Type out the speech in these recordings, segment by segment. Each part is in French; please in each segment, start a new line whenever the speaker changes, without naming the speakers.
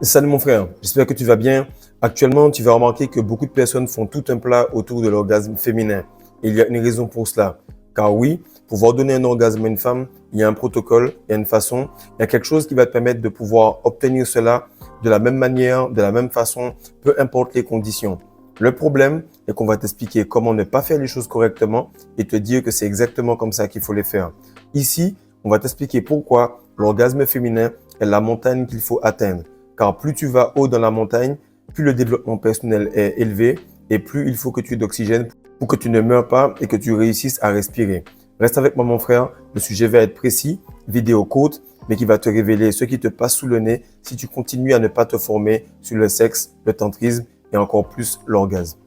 Salut mon frère, j'espère que tu vas bien. Actuellement, tu vas remarquer que beaucoup de personnes font tout un plat autour de l'orgasme féminin. Et il y a une raison pour cela. Car oui, pour pouvoir donner un orgasme à une femme, il y a un protocole, il y a une façon, il y a quelque chose qui va te permettre de pouvoir obtenir cela de la même manière, de la même façon, peu importe les conditions. Le problème est qu'on va t'expliquer comment ne pas faire les choses correctement et te dire que c'est exactement comme ça qu'il faut les faire. Ici, on va t'expliquer pourquoi l'orgasme féminin est la montagne qu'il faut atteindre. Car plus tu vas haut dans la montagne, plus le développement personnel est élevé et plus il faut que tu aies d'oxygène pour que tu ne meurs pas et que tu réussisses à respirer. Reste avec moi mon frère, le sujet va être précis, vidéo courte, mais qui va te révéler ce qui te passe sous le nez si tu continues à ne pas te former sur le sexe, le tantrisme et encore plus l'orgasme.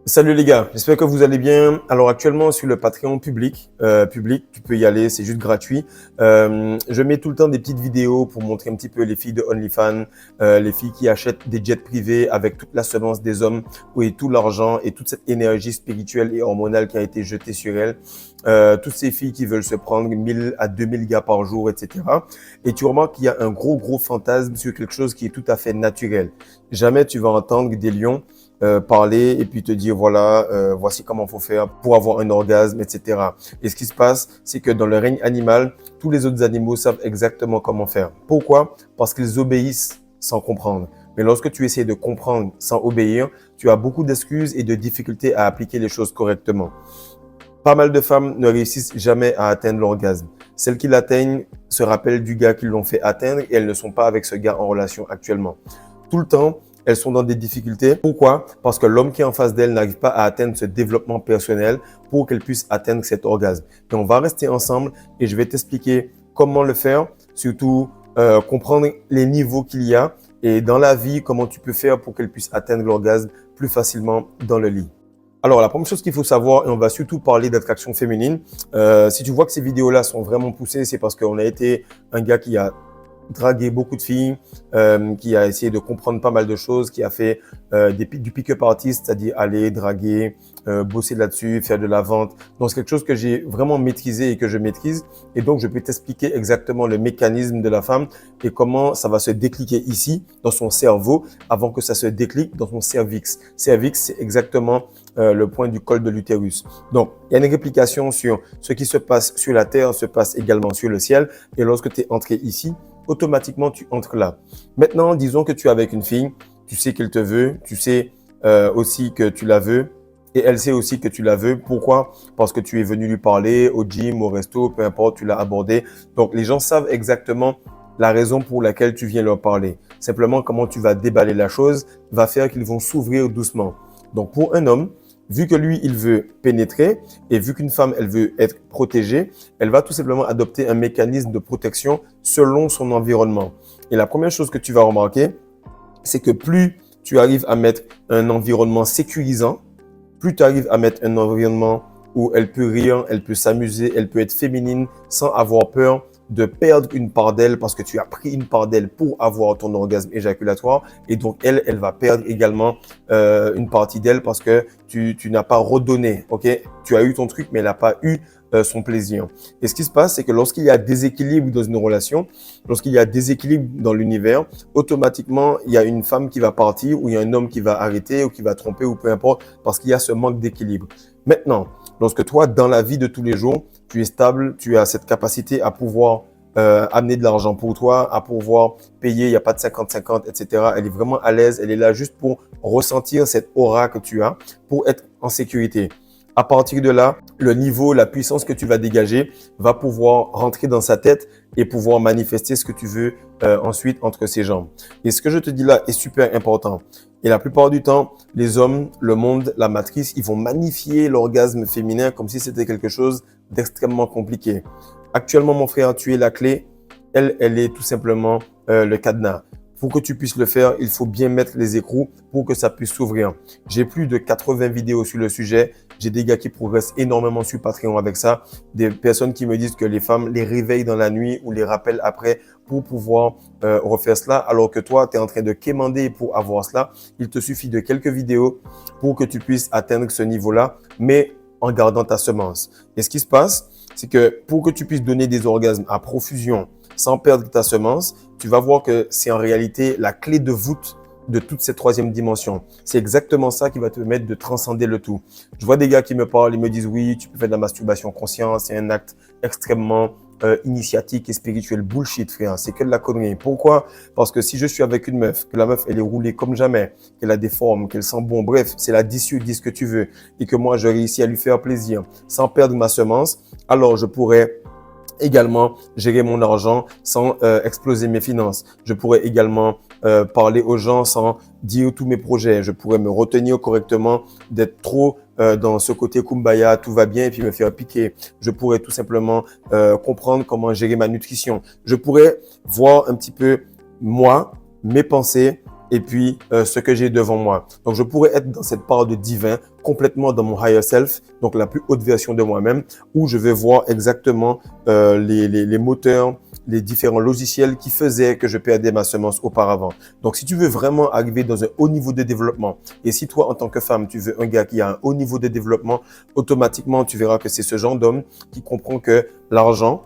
Salut les gars, j'espère que vous allez bien. Alors actuellement sur le Patreon public, tu peux y aller, c'est juste gratuit. Je mets tout le temps des petites vidéos pour montrer un petit peu les filles de OnlyFans, les filles qui achètent des jets privés avec toute la semence des hommes et tout l'argent et toute cette énergie spirituelle et hormonale qui a été jetée sur elles. Toutes ces filles qui veulent se prendre 1000 à 2000 gars par jour, etc. Et tu remarques qu'il y a un gros fantasme sur quelque chose qui est tout à fait naturel. Jamais tu vas entendre des lions parler et puis te dire voilà, voici comment il faut faire pour avoir un orgasme, etc. Et ce qui se passe, c'est que dans le règne animal, tous les autres animaux savent exactement comment faire. Pourquoi? Parce qu'ils obéissent sans comprendre. Mais lorsque tu essaies de comprendre sans obéir, tu as beaucoup d'excuses et de difficultés à appliquer les choses correctement. Pas mal de femmes ne réussissent jamais à atteindre l'orgasme. Celles qui l'atteignent se rappellent du gars qui l'ont fait atteindre et elles ne sont pas avec ce gars en relation actuellement. Tout le temps, elles sont dans des difficultés. Pourquoi? Parce que l'homme qui est en face d'elles n'arrive pas à atteindre ce développement personnel pour qu'elle puisse atteindre cet orgasme. Et on va rester ensemble et je vais t'expliquer comment le faire, surtout comprendre les niveaux qu'il y a et dans la vie, comment tu peux faire pour qu'elle puisse atteindre l'orgasme plus facilement dans le lit. Alors, la première chose qu'il faut savoir, et on va surtout parler d'attraction féminine, si tu vois que ces vidéos-là sont vraiment poussées, c'est parce qu'on a été un gars qui a dragué beaucoup de filles, qui a essayé de comprendre pas mal de choses, qui a fait du pick-up artist, c'est-à-dire aller draguer, bosser là-dessus, faire de la vente. Donc, c'est quelque chose que j'ai vraiment maîtrisé et que je maîtrise. Et donc, je peux t'expliquer exactement le mécanisme de la femme et comment ça va se décliquer ici, dans son cerveau, avant que ça se déclique dans son cervix. Cervix, c'est exactement le point du col de l'utérus. Donc, il y a une réplication sur ce qui se passe sur la terre, se passe également sur le ciel. Et lorsque tu es entré ici, automatiquement, tu entres là. Maintenant, disons que tu es avec une fille, tu sais qu'elle te veut, tu sais aussi que tu la veux et elle sait aussi que tu la veux. Pourquoi? Parce que tu es venu lui parler au gym, au resto, peu importe, tu l'as abordé. Donc, les gens savent exactement la raison pour laquelle tu viens leur parler. Simplement, comment tu vas déballer la chose va faire qu'ils vont s'ouvrir doucement. Donc, pour un homme, vu que lui, il veut pénétrer et vu qu'une femme, elle veut être protégée, elle va tout simplement adopter un mécanisme de protection selon son environnement. Et la première chose que tu vas remarquer, c'est que plus tu arrives à mettre un environnement sécurisant, plus tu arrives à mettre un environnement où elle peut rire, elle peut s'amuser, elle peut être féminine sans avoir peur de perdre une part d'elle parce que tu as pris une part d'elle pour avoir ton orgasme éjaculatoire et donc elle va perdre également une partie d'elle parce que tu n'as pas redonné, ok? Tu as eu ton truc mais elle n'a pas eu son plaisir. Et ce qui se passe, c'est que lorsqu'il y a déséquilibre dans une relation, lorsqu'il y a déséquilibre dans l'univers, automatiquement, il y a une femme qui va partir ou il y a un homme qui va arrêter ou qui va tromper ou peu importe parce qu'il y a ce manque d'équilibre. Maintenant, lorsque toi, dans la vie de tous les jours, tu es stable, tu as cette capacité à pouvoir amener de l'argent pour toi, à pouvoir payer, il n'y a pas de 50-50, etc. Elle est vraiment à l'aise, elle est là juste pour ressentir cette aura que tu as, pour être en sécurité. À partir de là, le niveau, la puissance que tu vas dégager va pouvoir rentrer dans sa tête et pouvoir manifester ce que tu veux ensuite entre ses jambes. Et ce que je te dis là est super important. Et la plupart du temps, les hommes, le monde, la matrice, ils vont magnifier l'orgasme féminin comme si c'était quelque chose d'extrêmement compliqué. Actuellement, mon frère, tu es la clé. Elle est tout simplement le cadenas. Pour que tu puisses le faire, il faut bien mettre les écrous pour que ça puisse s'ouvrir. J'ai plus de 80 vidéos sur le sujet. J'ai des gars qui progressent énormément sur Patreon avec ça. Des personnes qui me disent que les femmes les réveillent dans la nuit ou les rappellent après pour pouvoir refaire cela. Alors que toi, tu es en train de quémander pour avoir cela. Il te suffit de quelques vidéos pour que tu puisses atteindre ce niveau-là, mais en gardant ta semence. Et ce qui se passe, c'est que pour que tu puisses donner des orgasmes à profusion, sans perdre ta semence, tu vas voir que c'est en réalité la clé de voûte de toute cette troisième dimension. C'est exactement ça qui va te permettre de transcender le tout. Je vois des gars qui me parlent, ils me disent oui, tu peux faire de la masturbation consciente, c'est un acte extrêmement initiatique et spirituel. Bullshit, frère, c'est que de la connerie. Pourquoi? Parce que si je suis avec une meuf, que la meuf elle est roulée comme jamais, qu'elle a des formes, qu'elle sent bon, bref, c'est la 10 sur 10 ce que tu veux, et que moi je réussis à lui faire plaisir sans perdre ma semence, alors je pourrais également gérer mon argent sans exploser mes finances. Je pourrais également parler aux gens sans dire tous mes projets. Je pourrais me retenir correctement d'être trop dans ce côté kumbaya, tout va bien et puis me faire piquer. Je pourrais tout simplement comprendre comment gérer ma nutrition. Je pourrais voir un petit peu moi, mes pensées et puis ce que j'ai devant moi. Donc, je pourrais être dans cette part de divin, complètement dans mon higher self, donc la plus haute version de moi-même, où je vais voir exactement les moteurs, les différents logiciels qui faisaient que je perdais ma semence auparavant. Donc, si tu veux vraiment arriver dans un haut niveau de développement, et si toi, en tant que femme, tu veux un gars qui a un haut niveau de développement, automatiquement, tu verras que c'est ce genre d'homme qui comprend que l'argent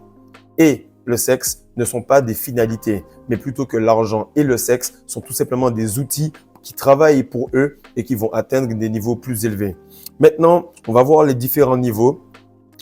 et le sexe ne sont pas des finalités, mais plutôt que l'argent et le sexe sont tout simplement des outils qui travaillent pour eux et qui vont atteindre des niveaux plus élevés. Maintenant, on va voir les différents niveaux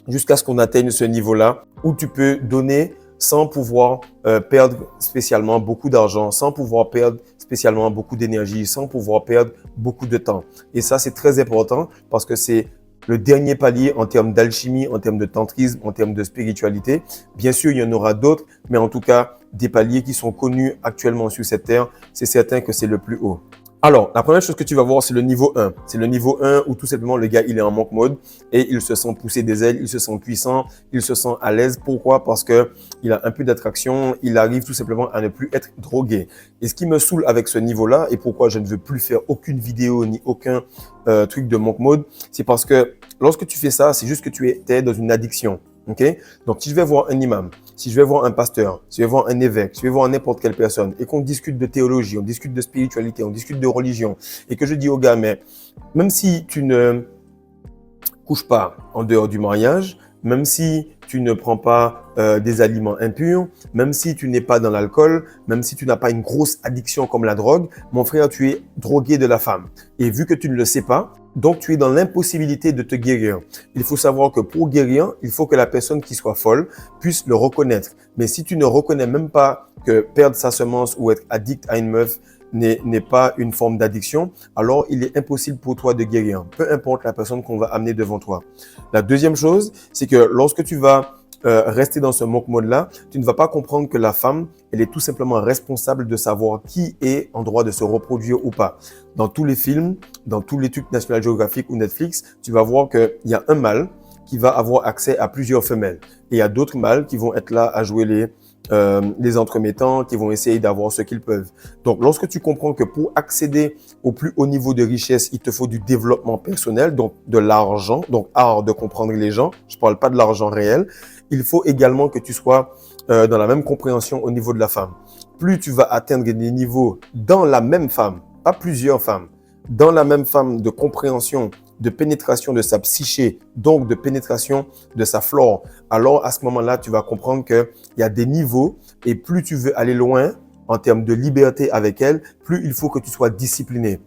jusqu'à ce qu'on atteigne ce niveau-là où tu peux donner sans pouvoir perdre spécialement beaucoup d'argent, sans pouvoir perdre spécialement beaucoup d'énergie, sans pouvoir perdre beaucoup de temps. Et ça, c'est très important parce que c'est le dernier palier en termes d'alchimie, en termes de tantrisme, en termes de spiritualité. Bien sûr, il y en aura d'autres, mais en tout cas, des paliers qui sont connus actuellement sur cette terre, c'est certain que c'est le plus haut. Alors, la première chose que tu vas voir, c'est le niveau 1. C'est le niveau 1 où tout simplement le gars, il est en monk mode et il se sent pousser des ailes, il se sent puissant, il se sent à l'aise. Pourquoi? Parce que il a un peu d'attraction, il arrive tout simplement à ne plus être drogué. Et ce qui me saoule avec ce niveau-là et pourquoi je ne veux plus faire aucune vidéo ni aucun truc de monk mode, c'est parce que lorsque tu fais ça, c'est juste que tu es dans une addiction. Okay? Donc, si je vais voir un imam, si je vais voir un pasteur, si je vais voir un évêque, si je vais voir n'importe quelle personne et qu'on discute de théologie, on discute de spiritualité, on discute de religion et que je dis au gars, mais même si tu ne couches pas en dehors du mariage, même si tu ne prends pas des aliments impurs, même si tu n'es pas dans l'alcool, même si tu n'as pas une grosse addiction comme la drogue, mon frère, tu es drogué de la femme. Et vu que tu ne le sais pas, donc tu es dans l'impossibilité de te guérir. Il faut savoir que pour guérir, il faut que la personne qui soit folle puisse le reconnaître. Mais si tu ne reconnais même pas que perdre sa semence ou être addict à une meuf n'est pas une forme d'addiction, alors il est impossible pour toi de guérir, peu importe la personne qu'on va amener devant toi. La deuxième chose, c'est que lorsque tu vas rester dans ce monk mode-là, tu ne vas pas comprendre que la femme, elle est tout simplement responsable de savoir qui est en droit de se reproduire ou pas. Dans tous les films, dans tous les trucs National Geographic ou Netflix, tu vas voir qu'il y a un mâle qui va avoir accès à plusieurs femelles. Et il y a d'autres mâles qui vont être là à jouer les entremettants, qui vont essayer d'avoir ce qu'ils peuvent. Donc, lorsque tu comprends que pour accéder au plus haut niveau de richesse, il te faut du développement personnel, donc de l'argent, donc art de comprendre les gens, je ne parle pas de l'argent réel, il faut également que tu sois dans la même compréhension au niveau de la femme. Plus tu vas atteindre des niveaux dans la même femme, pas plusieurs femmes, dans la même femme de compréhension, de pénétration de sa psyché, donc de pénétration de sa flore, alors à ce moment-là, tu vas comprendre qu'il y a des niveaux et plus tu veux aller loin en termes de liberté avec elle, plus il faut que tu sois discipliné.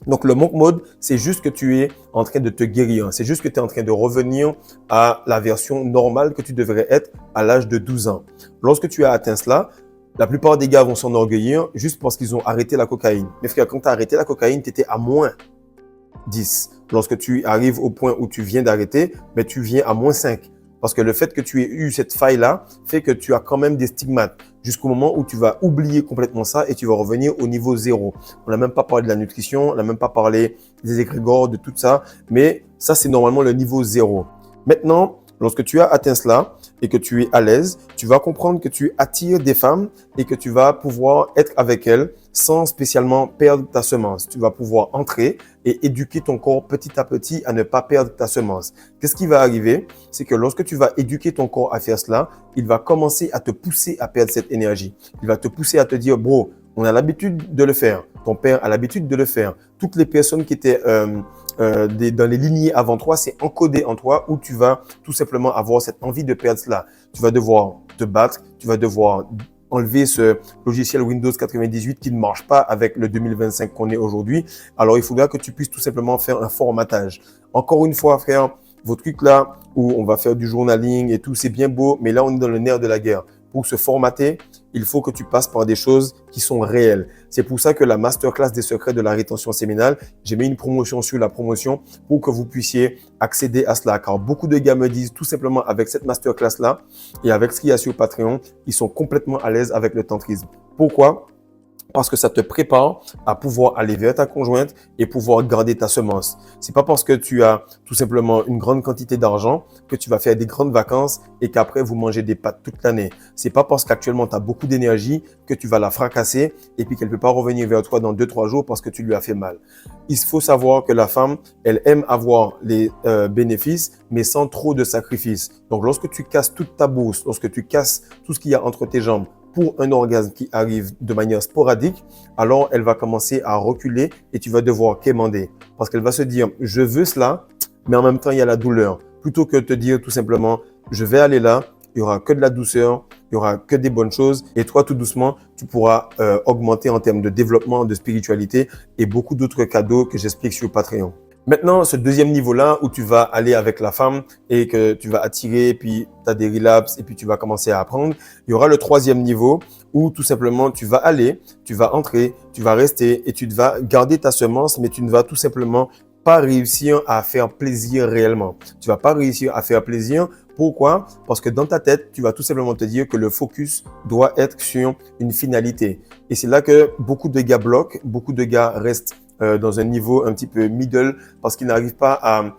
Donc, le monk mode, c'est juste que tu es en train de te guérir. C'est juste que tu es en train de revenir à la version normale que tu devrais être à l'âge de 12 ans. Lorsque tu as atteint cela, la plupart des gars vont s'enorgueillir juste parce qu'ils ont arrêté la cocaïne. Mais frère, quand tu as arrêté la cocaïne, tu étais à moins 10. Lorsque tu arrives au point où tu viens d'arrêter, mais tu viens à moins 5. Parce que le fait que tu aies eu cette faille-là fait que tu as quand même des stigmates jusqu'au moment où tu vas oublier complètement ça et tu vas revenir au niveau 0. On n'a même pas parlé de la nutrition, on n'a même pas parlé des égrégores, de tout ça, mais ça, c'est normalement le niveau 0. Maintenant, lorsque tu as atteint cela et que tu es à l'aise, tu vas comprendre que tu attires des femmes et que tu vas pouvoir être avec elles sans spécialement perdre ta semence. Tu vas pouvoir entrer et éduquer ton corps petit à petit à ne pas perdre ta semence. Qu'est-ce qui va arriver? C'est que lorsque tu vas éduquer ton corps à faire cela, il va commencer à te pousser à perdre cette énergie. Il va te pousser à te dire, bro, on a l'habitude de le faire. Ton père a l'habitude de le faire. Toutes les personnes qui étaient dans les lignées avant toi, c'est encodé en toi où tu vas tout simplement avoir cette envie de perdre cela. Tu vas devoir te battre, tu vas devoir enlever ce logiciel Windows 98 qui ne marche pas avec le 2025 qu'on est aujourd'hui. Alors, il faudra que tu puisses tout simplement faire un formatage. Encore une fois, frère, vos trucs là où on va faire du journaling et tout, c'est bien beau, mais là, on est dans le nerf de la guerre. Pour se formater, il faut que tu passes par des choses qui sont réelles. C'est pour ça que la masterclass des secrets de la rétention séminale, j'ai mis une promotion sur la promotion pour que vous puissiez accéder à cela. Car beaucoup de gars me disent tout simplement avec cette masterclass-là et avec ce qu'il y a sur Patreon, ils sont complètement à l'aise avec le tantrisme. Pourquoi ? Parce que ça te prépare à pouvoir aller vers ta conjointe et pouvoir garder ta semence. C'est pas parce que tu as tout simplement une grande quantité d'argent que tu vas faire des grandes vacances et qu'après vous mangez des pâtes toute l'année. C'est pas parce qu'actuellement tu as beaucoup d'énergie que tu vas la fracasser et puis qu'elle peut pas revenir vers toi dans 2-3 jours parce que tu lui as fait mal. Il faut savoir que la femme, elle aime avoir les bénéfices, mais sans trop de sacrifices. Donc, lorsque tu casses toute ta bourse, lorsque tu casses tout ce qu'il y a entre tes jambes, pour un orgasme qui arrive de manière sporadique, alors elle va commencer à reculer et tu vas devoir quémander. Parce qu'elle va se dire, je veux cela, mais en même temps, il y a la douleur. Plutôt que de te dire tout simplement, je vais aller là, il y aura que de la douceur, il y aura que des bonnes choses. Et toi, tout doucement, tu pourras augmenter en termes de développement, de spiritualité et beaucoup d'autres cadeaux que j'explique sur Patreon. Maintenant, ce deuxième niveau-là où tu vas aller avec la femme et que tu vas attirer, puis tu as des relapses et puis tu vas commencer à apprendre. Il y aura le troisième niveau où tout simplement tu vas aller, tu vas entrer, tu vas rester et tu vas garder ta semence, mais tu ne vas tout simplement pas réussir à faire plaisir réellement. Tu vas pas réussir à faire plaisir. Pourquoi? Parce que dans ta tête, tu vas tout simplement te dire que le focus doit être sur une finalité. Et c'est là que beaucoup de gars bloquent, beaucoup de gars restent dans un niveau un petit peu middle parce qu'ils n'arrivent pas à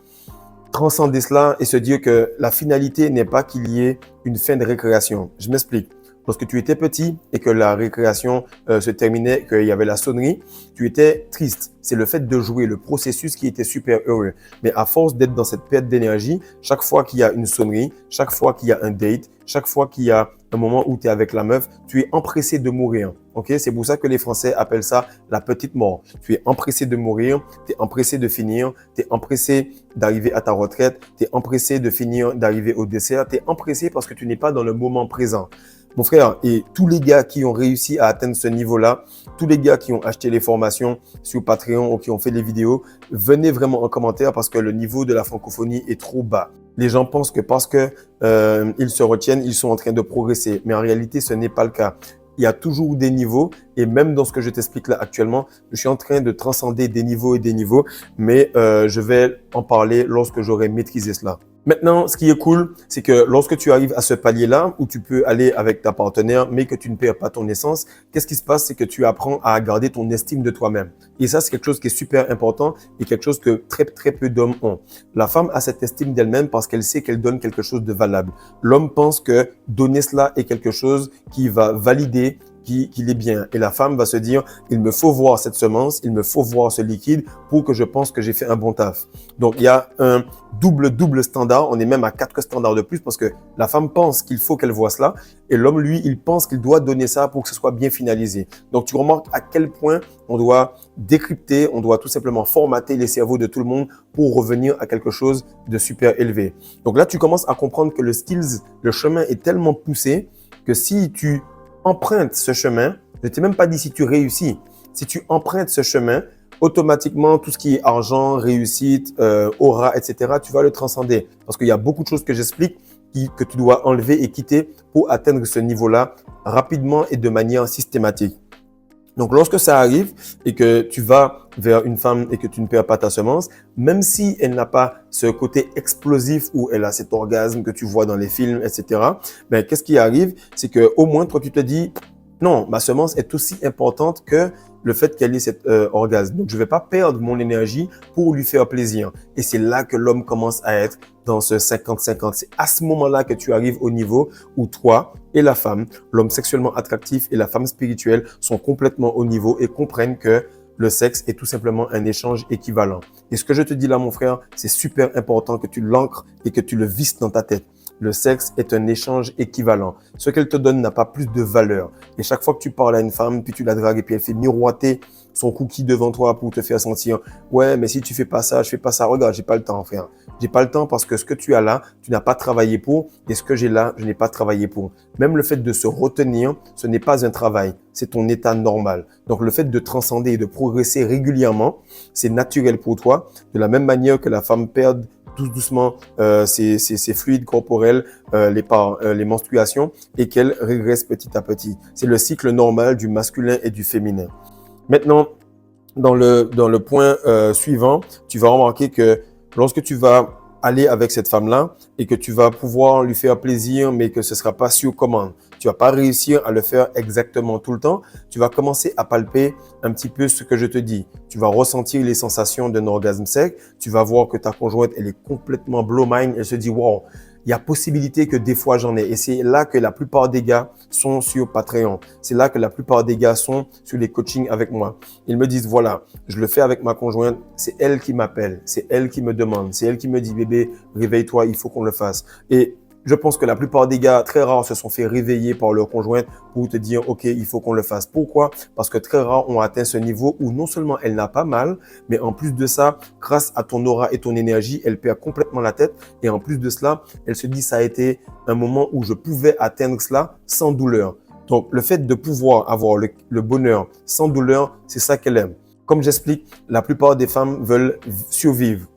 transcender cela et se dire que la finalité n'est pas qu'il y ait une fin de récréation. Je m'explique. Lorsque tu étais petit et que la récréation se terminait, qu'il y avait la sonnerie, tu étais triste. C'est le fait de jouer, le processus qui était super heureux. Mais à force d'être dans cette perte d'énergie, chaque fois qu'il y a une sonnerie, chaque fois qu'il y a un date, chaque fois qu'il y a un moment où tu es avec la meuf, tu es empressé de mourir. Okay? C'est pour ça que les Français appellent ça la petite mort. Tu es empressé de mourir, tu es empressé de finir, tu es empressé d'arriver à ta retraite, tu es empressé de finir, d'arriver au dessert, tu es empressé parce que tu n'es pas dans le moment présent. Mon frère, et tous les gars qui ont réussi à atteindre ce niveau-là, tous les gars qui ont acheté les formations sur Patreon ou qui ont fait les vidéos, venez vraiment en commentaire parce que le niveau de la francophonie est trop bas. Les gens pensent que parce que ils se retiennent, ils sont en train de progresser. Mais en réalité, ce n'est pas le cas. Il y a toujours des niveaux et même dans ce que je t'explique là actuellement, je suis en train de transcender des niveaux et des niveaux, mais je vais en parler lorsque j'aurai maîtrisé cela. Maintenant, ce qui est cool, c'est que lorsque tu arrives à ce palier-là où tu peux aller avec ta partenaire, mais que tu ne perds pas ton essence, qu'est-ce qui se passe? C'est que tu apprends à garder ton estime de toi-même. Et ça, c'est quelque chose qui est super important et quelque chose que très peu d'hommes ont. La femme a cette estime d'elle-même parce qu'elle sait qu'elle donne quelque chose de valable. L'homme pense que donner cela est quelque chose qui va valider qu'il est bien. Et la femme va se dire, il me faut voir cette semence, il me faut voir ce liquide pour que je pense que j'ai fait un bon taf. Donc, il y a un double standard. On est même à 4 standards de plus parce que la femme pense qu'il faut qu'elle voit cela et l'homme, lui, il pense qu'il doit donner ça pour que ce soit bien finalisé. Donc, tu remarques à quel point on doit décrypter, on doit tout simplement formater les cerveaux de tout le monde pour revenir à quelque chose de super élevé. Donc là, tu commences à comprendre que le chemin est tellement poussé que si tu empruntes ce chemin, je ne t'ai même pas dit si tu réussis. Si tu empruntes ce chemin, automatiquement, tout ce qui est argent, réussite, aura, etc., tu vas le transcender. Parce qu'il y a beaucoup de choses que j'explique que tu dois enlever et quitter pour atteindre ce niveau-là rapidement et de manière systématique. Donc, lorsque ça arrive et que tu vas vers une femme et que tu ne perds pas ta semence, même si elle n'a pas ce côté explosif où elle a cet orgasme que tu vois dans les films, etc., ben, qu'est-ce qui arrive? C'est que au moins, toi, tu te dis, non, ma semence est aussi importante que le fait qu'elle ait cet orgasme. Donc, je ne vais pas perdre mon énergie pour lui faire plaisir. Et c'est là que l'homme commence à être dans ce 50-50. C'est à ce moment-là que tu arrives au niveau où toi et la femme, l'homme sexuellement attractif et la femme spirituelle sont complètement au niveau et comprennent que le sexe est tout simplement un échange équivalent. Et ce que je te dis là, mon frère, c'est super important que tu l'ancres et que tu le visses dans ta tête. Le sexe est un échange équivalent. Ce qu'elle te donne n'a pas plus de valeur. Et chaque fois que tu parles à une femme, puis tu la dragues et puis elle fait miroiter son cookie devant toi pour te faire sentir « Ouais, mais si tu fais pas ça, je fais pas ça. Regarde, j'ai pas le temps, frère. J'ai pas le temps parce que ce que tu as là, tu n'as pas travaillé pour et ce que j'ai là, je n'ai pas travaillé pour. » Même le fait de se retenir, ce n'est pas un travail, c'est ton état normal. Donc, le fait de transcender et de progresser régulièrement, c'est naturel pour toi. De la même manière que la femme perd tout doucement ses fluides corporels, les menstruations et qu'elle régresse petit à petit. C'est le cycle normal du masculin et du féminin. Maintenant, dans le point suivant, tu vas remarquer que lorsque tu vas aller avec cette femme-là et que tu vas pouvoir lui faire plaisir, mais que ce ne sera pas sur commande, tu vas pas réussir à le faire exactement tout le temps, tu vas commencer à palper un petit peu ce que je te dis. Tu vas ressentir les sensations d'un orgasme sec, tu vas voir que ta conjointe, elle est complètement blow mind, elle se dit « wow ». Il y a possibilité que des fois j'en ai. Et c'est là que la plupart des gars sont sur Patreon. C'est là que la plupart des gars sont sur les coachings avec moi. Ils me disent, voilà, je le fais avec ma conjointe. C'est elle qui m'appelle. C'est elle qui me demande. C'est elle qui me dit, bébé, réveille-toi, il faut qu'on le fasse. Et je pense que la plupart des gars, très rares, se sont fait réveiller par leur conjointe pour te dire, OK, il faut qu'on le fasse. Pourquoi? Parce que très rares ont atteint ce niveau où non seulement elle n'a pas mal, mais en plus de ça, grâce à ton aura et ton énergie, elle perd complètement la tête. Et en plus de cela, elle se dit, ça a été un moment où je pouvais atteindre cela sans douleur. Donc, le fait de pouvoir avoir le bonheur sans douleur, c'est ça qu'elle aime. Comme j'explique, la plupart des femmes veulent survivre.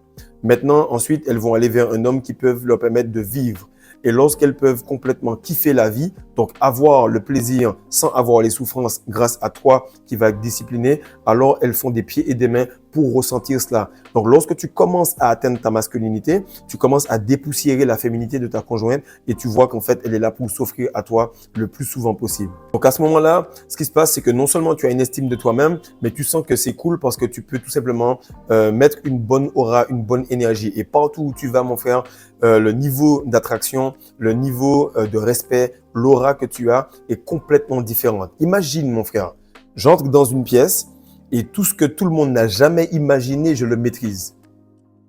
Maintenant, ensuite, elles vont aller vers un homme qui peut leur permettre de vivre. Et lorsqu'elles peuvent complètement kiffer la vie, donc avoir le plaisir sans avoir les souffrances grâce à toi qui va être discipliné, alors elles font des pieds et des mains pour ressentir cela. Donc, lorsque tu commences à atteindre ta masculinité, tu commences à dépoussiérer la féminité de ta conjointe et tu vois qu'en fait, elle est là pour s'offrir à toi le plus souvent possible. Donc, à ce moment-là, ce qui se passe, c'est que non seulement tu as une estime de toi-même, mais tu sens que c'est cool parce que tu peux tout simplement mettre une bonne aura, une bonne énergie. Et partout où tu vas, mon frère, le niveau d'attraction, le niveau de respect, l'aura que tu as est complètement différente. Imagine, mon frère, j'entre dans une pièce et tout ce que tout le monde n'a jamais imaginé, je le maîtrise.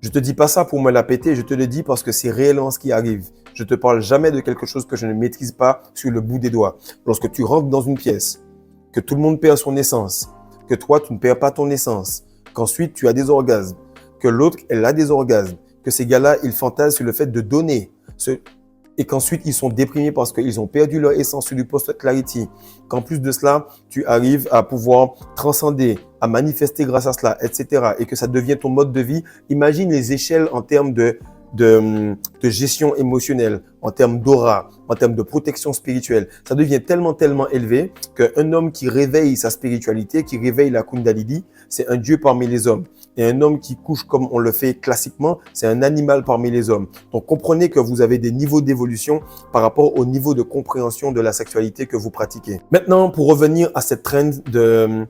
Je te dis pas ça pour me la péter, je te le dis parce que c'est réellement ce qui arrive. Je te parle jamais de quelque chose que je ne maîtrise pas sur le bout des doigts. Lorsque tu rentres dans une pièce, que tout le monde perd son essence, que toi, tu ne perds pas ton essence, qu'ensuite tu as des orgasmes, que l'autre, elle a des orgasmes, que ces gars-là, ils fantasment sur le fait de donner, et qu'ensuite, ils sont déprimés parce qu'ils ont perdu leur essence sur du post-clarity. Qu'en plus de cela, tu arrives à pouvoir transcender, à manifester grâce à cela, etc. Et que ça devient ton mode de vie. Imagine les échelles en termes de gestion émotionnelle, en termes d'aura, en termes de protection spirituelle. Ça devient tellement élevé qu'un homme qui réveille sa spiritualité, qui réveille la Kundalini, c'est un dieu parmi les hommes. Et un homme qui couche comme on le fait classiquement, c'est un animal parmi les hommes. Donc, comprenez que vous avez des niveaux d'évolution par rapport au niveau de compréhension de la sexualité que vous pratiquez. Maintenant, pour revenir à cette trend de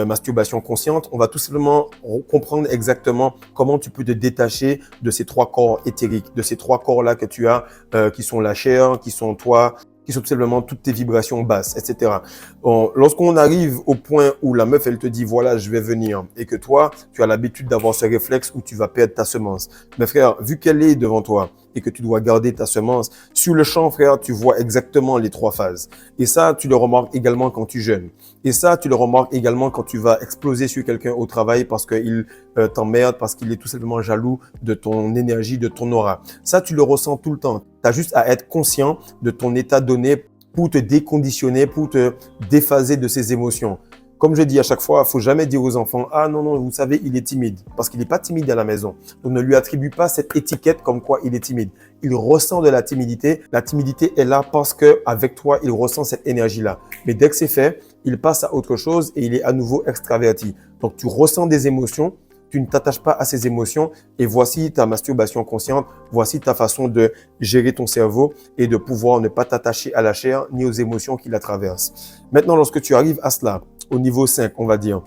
masturbation consciente, on va tout simplement comprendre exactement comment tu peux te détacher de ces trois corps éthériques, de ces trois corps-là que tu as, qui sont la chair, qui sont toi, qui sont tout simplement toutes tes vibrations basses, etc. Bon, lorsqu'on arrive au point où la meuf, elle te dit, voilà, je vais venir, et que toi, tu as l'habitude d'avoir ce réflexe où tu vas perdre ta semence. Mais frère, vu qu'elle est devant toi et que tu dois garder ta semence, sur le champ, frère, tu vois exactement les trois phases. Et ça, tu le remarques également quand tu jeûnes. Et ça, tu le remarques également quand tu vas exploser sur quelqu'un au travail parce qu'il t'emmerde, parce qu'il est tout simplement jaloux de ton énergie, de ton aura. Ça, tu le ressens tout le temps. Tu as juste à être conscient de ton état donné pour te déconditionner, pour te déphaser de ces émotions. Comme je dis à chaque fois, il ne faut jamais dire aux enfants « Ah non, non, vous savez, il est timide ». Parce qu'il n'est pas timide à la maison. Donc, ne lui attribue pas cette étiquette comme quoi il est timide. Il ressent de la timidité. La timidité est là parce qu'avec toi, il ressent cette énergie-là. Mais dès que c'est fait, il passe à autre chose et il est à nouveau extraverti. Donc, tu ressens des émotions. Tu ne t'attaches pas à ces émotions et voici ta masturbation consciente, voici ta façon de gérer ton cerveau et de pouvoir ne pas t'attacher à la chair ni aux émotions qui la traversent. Maintenant, lorsque tu arrives à cela, au niveau 5, on va dire,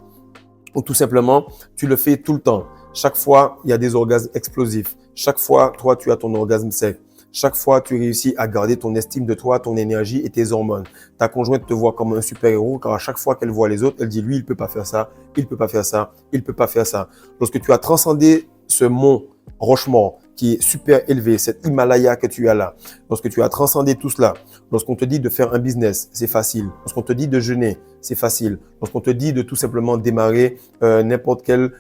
ou tout simplement, tu le fais tout le temps. Chaque fois, il y a des orgasmes explosifs. Chaque fois, toi, tu as ton orgasme sec. Chaque fois, tu réussis à garder ton estime de toi, ton énergie et tes hormones. Ta conjointe te voit comme un super-héros car à chaque fois qu'elle voit les autres, elle dit « lui, il peut pas faire ça, il peut pas faire ça, il peut pas faire ça ». Lorsque tu as transcendé ce mont Rochemort qui est super élevé, cet Himalaya que tu as là, lorsque tu as transcendé tout cela, lorsqu'on te dit de faire un business, c'est facile. Lorsqu'on te dit de jeûner, c'est facile. Lorsqu'on te dit de tout simplement démarrer n'importe quelle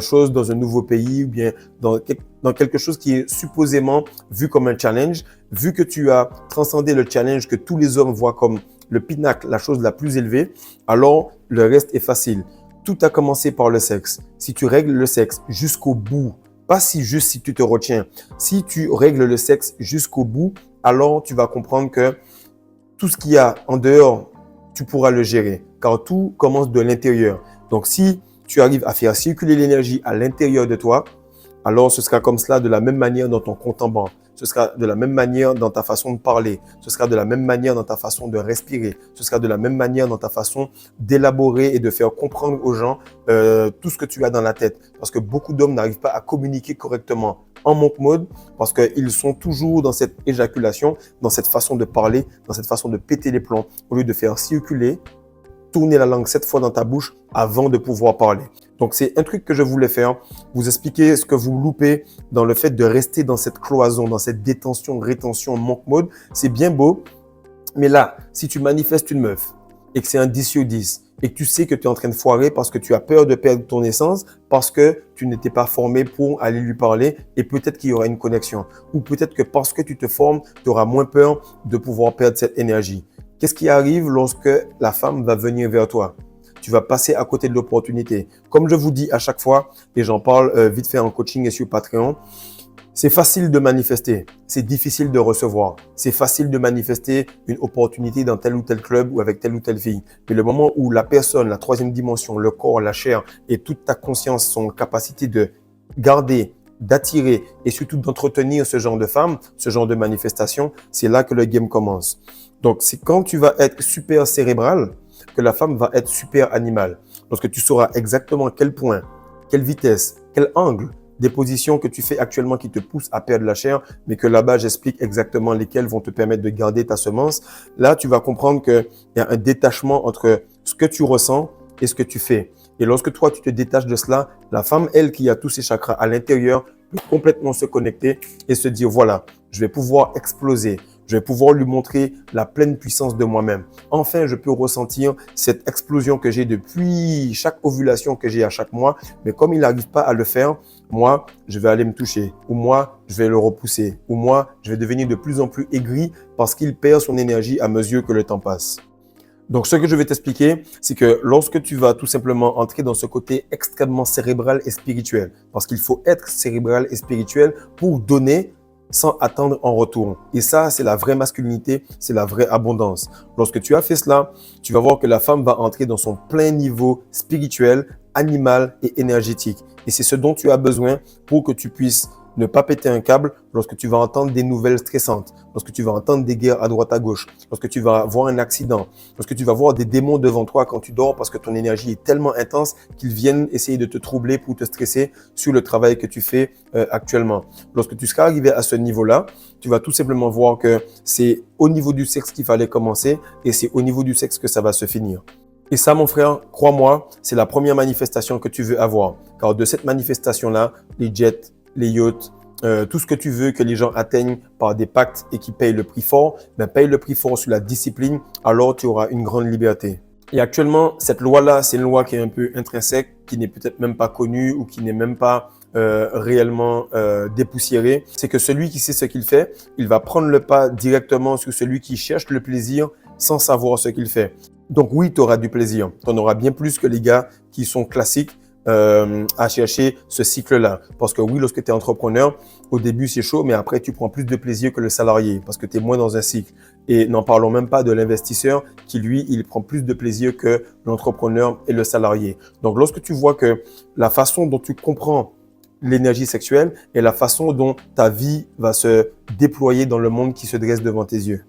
chose dans un nouveau pays ou bien dans quelque chose qui est supposément vu comme un challenge, vu que tu as transcendé le challenge que tous les hommes voient comme le pinacle, la chose la plus élevée, alors le reste est facile. Tout a commencé par le sexe. Si tu règles le sexe jusqu'au bout, pas juste si tu te retiens, si tu règles le sexe jusqu'au bout, alors tu vas comprendre que tout ce qu'il y a en dehors, tu pourras le gérer, car tout commence de l'intérieur. Donc, si tu arrives à faire circuler l'énergie à l'intérieur de toi, alors ce sera comme cela de la même manière dans ton compte en banque. Ce sera de la même manière dans ta façon de parler. Ce sera de la même manière dans ta façon de respirer. Ce sera de la même manière dans ta façon d'élaborer et de faire comprendre aux gens tout ce que tu as dans la tête. Parce que beaucoup d'hommes n'arrivent pas à communiquer correctement en monk mode parce qu'ils sont toujours dans cette éjaculation, dans cette façon de parler, dans cette façon de péter les plombs au lieu de faire circuler, tourner la langue 7 fois dans ta bouche avant de pouvoir parler. Donc, c'est un truc que je voulais faire, vous expliquer ce que vous loupez dans le fait de rester dans cette cloison, dans cette détention, rétention, monk mode. C'est bien beau, mais là, si tu manifestes une meuf et que c'est un 10 sur 10 et que tu sais que tu es en train de foirer parce que tu as peur de perdre ton essence, parce que tu n'étais pas formé pour aller lui parler et peut-être qu'il y aura une connexion. Ou peut-être que parce que tu te formes, tu auras moins peur de pouvoir perdre cette énergie. Qu'est-ce qui arrive lorsque la femme va venir vers toi? Tu vas passer à côté de l'opportunité. Comme je vous dis à chaque fois, et j'en parle vite fait en coaching et sur Patreon, c'est facile de manifester, c'est difficile de recevoir. C'est facile de manifester une opportunité dans tel ou tel club ou avec telle ou telle fille. Mais le moment où la personne, la troisième dimension, le corps, la chair et toute ta conscience sont en capacité de garder, d'attirer et surtout d'entretenir ce genre de femme, ce genre de manifestation, c'est là que le game commence. Donc, c'est quand tu vas être super cérébral que la femme va être super animale. Lorsque tu sauras exactement quel point, quelle vitesse, quel angle des positions que tu fais actuellement qui te poussent à perdre la chair, mais que là-bas, j'explique exactement lesquelles vont te permettre de garder ta semence. Là, tu vas comprendre qu'il y a un détachement entre ce que tu ressens et ce que tu fais. Et lorsque toi, tu te détaches de cela, la femme, elle, qui a tous ses chakras à l'intérieur, peut complètement se connecter et se dire, voilà, je vais pouvoir exploser. Je vais pouvoir lui montrer la pleine puissance de moi-même. Enfin, je peux ressentir cette explosion que j'ai depuis chaque ovulation que j'ai à chaque mois. Mais comme il n'arrive pas à le faire, moi, je vais aller me toucher. Ou moi, je vais le repousser. Ou moi, je vais devenir de plus en plus aigri parce qu'il perd son énergie à mesure que le temps passe. Donc, ce que je vais t'expliquer, c'est que lorsque tu vas tout simplement entrer dans ce côté extrêmement cérébral et spirituel, parce qu'il faut être cérébral et spirituel pour donner sans attendre en retour. Et ça, c'est la vraie masculinité, c'est la vraie abondance. Lorsque tu as fait cela, tu vas voir que la femme va entrer dans son plein niveau spirituel, animal et énergétique. Et c'est ce dont tu as besoin pour que tu puisses ne pas péter un câble lorsque tu vas entendre des nouvelles stressantes, lorsque tu vas entendre des guerres à droite à gauche, lorsque tu vas voir un accident, lorsque tu vas voir des démons devant toi quand tu dors parce que ton énergie est tellement intense qu'ils viennent essayer de te troubler pour te stresser sur le travail que tu fais actuellement. Lorsque tu seras arrivé à ce niveau-là, tu vas tout simplement voir que c'est au niveau du sexe qu'il fallait commencer et c'est au niveau du sexe que ça va se finir. Et ça, mon frère, crois-moi, c'est la première manifestation que tu veux avoir. Car de cette manifestation-là, les jets, les yachts, tout ce que tu veux que les gens atteignent par des pactes et qui payent le prix fort, ben paye le prix fort sur la discipline, alors tu auras une grande liberté. Et actuellement, cette loi-là, c'est une loi qui est un peu intrinsèque, qui n'est peut-être même pas connue ou qui n'est même pas réellement dépoussiérée. C'est que celui qui sait ce qu'il fait, il va prendre le pas directement sur celui qui cherche le plaisir sans savoir ce qu'il fait. Donc oui, tu auras du plaisir. Tu en auras bien plus que les gars qui sont classiques à chercher ce cycle-là. Parce que oui, lorsque tu es entrepreneur, au début, c'est chaud, mais après, tu prends plus de plaisir que le salarié parce que tu es moins dans un cycle. Et n'en parlons même pas de l'investisseur qui, lui, il prend plus de plaisir que l'entrepreneur et le salarié. Donc, lorsque tu vois que la façon dont tu comprends l'énergie sexuelle est la façon dont ta vie va se déployer dans le monde qui se dresse devant tes yeux.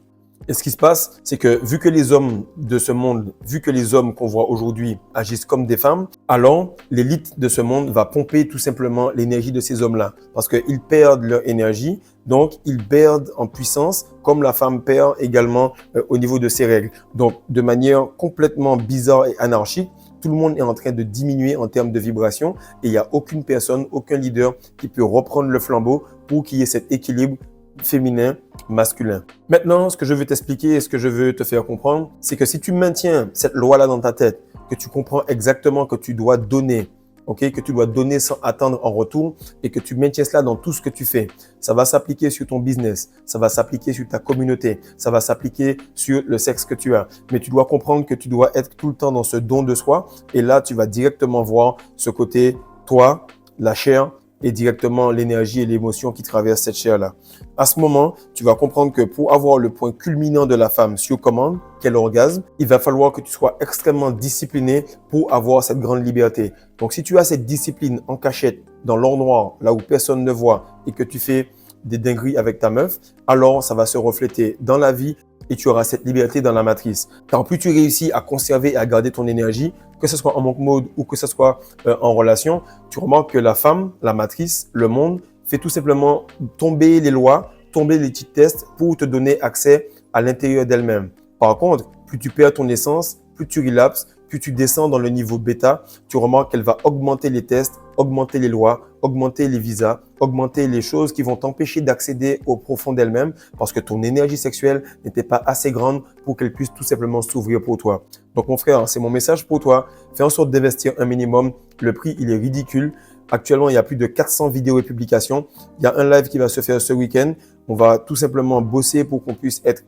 Et ce qui se passe, c'est que vu que les hommes de ce monde, vu que les hommes qu'on voit aujourd'hui agissent comme des femmes, alors l'élite de ce monde va pomper tout simplement l'énergie de ces hommes-là parce qu'ils perdent leur énergie, donc ils perdent en puissance comme la femme perd également au niveau de ses règles. Donc de manière complètement bizarre et anarchique, Tout le monde est en train de diminuer en termes de vibration et il n'y a aucune personne, aucun leader qui peut reprendre le flambeau pour qu'il y ait cet équilibre féminin, masculin. Maintenant, ce que je veux t'expliquer et ce que je veux te faire comprendre, c'est que si tu maintiens cette loi-là dans ta tête, que tu comprends exactement que tu dois donner, que tu dois donner sans attendre en retour et que tu maintiens cela dans tout ce que tu fais. Ça va s'appliquer sur ton business, ça va s'appliquer sur ta communauté, ça va s'appliquer sur le sexe que tu as. Mais tu dois comprendre que tu dois être tout le temps dans ce don de soi et là, tu vas directement voir ce côté, toi, la chair et directement l'énergie et l'émotion qui traversent cette chair-là. À ce moment, tu vas comprendre que pour avoir le point culminant de la femme sur commande, qu'est l'orgasme, il va falloir que tu sois extrêmement discipliné pour avoir cette grande liberté. Donc, si tu as cette discipline en cachette, dans l'or là où personne ne voit et que tu fais des dingueries avec ta meuf, alors ça va se refléter dans la vie et tu auras cette liberté dans la matrice. Car plus tu réussis à conserver et à garder ton énergie, que ce soit en monk mode ou que ce soit en relation, tu remarques que la femme, la matrice, le monde, fait tout simplement tomber les lois, tomber les petits tests pour te donner accès à l'intérieur d'elle-même. Par contre, plus tu perds ton essence, plus tu relapses, plus tu descends dans le niveau bêta, tu remarques qu'elle va augmenter les tests, augmenter les lois, augmenter les visas, augmenter les choses qui vont t'empêcher d'accéder au profond d'elle-même parce que ton énergie sexuelle n'était pas assez grande pour qu'elle puisse tout simplement s'ouvrir pour toi. Donc mon frère, c'est mon message pour toi. Fais en sorte d'investir un minimum. Le prix, il est ridicule. Actuellement, il y a plus de 400 vidéos et publications. Il y a un live qui va se faire ce week-end. On va tout simplement bosser pour qu'on puisse être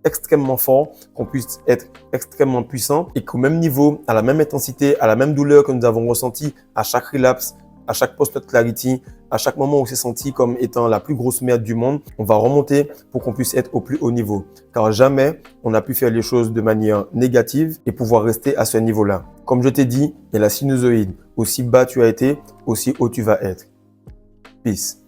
extrêmement fort, qu'on puisse être extrêmement puissant et qu'au même niveau, à la même intensité, à la même douleur que nous avons ressenti à chaque relapse, à chaque post clarity, à chaque moment où on s'est senti comme étant la plus grosse merde du monde, on va remonter pour qu'on puisse être au plus haut niveau. Car jamais on a pu faire les choses de manière négative et pouvoir rester à ce niveau-là. Comme je t'ai dit, il y a la sinusoïde. Aussi bas tu as été, aussi haut tu vas être. Peace.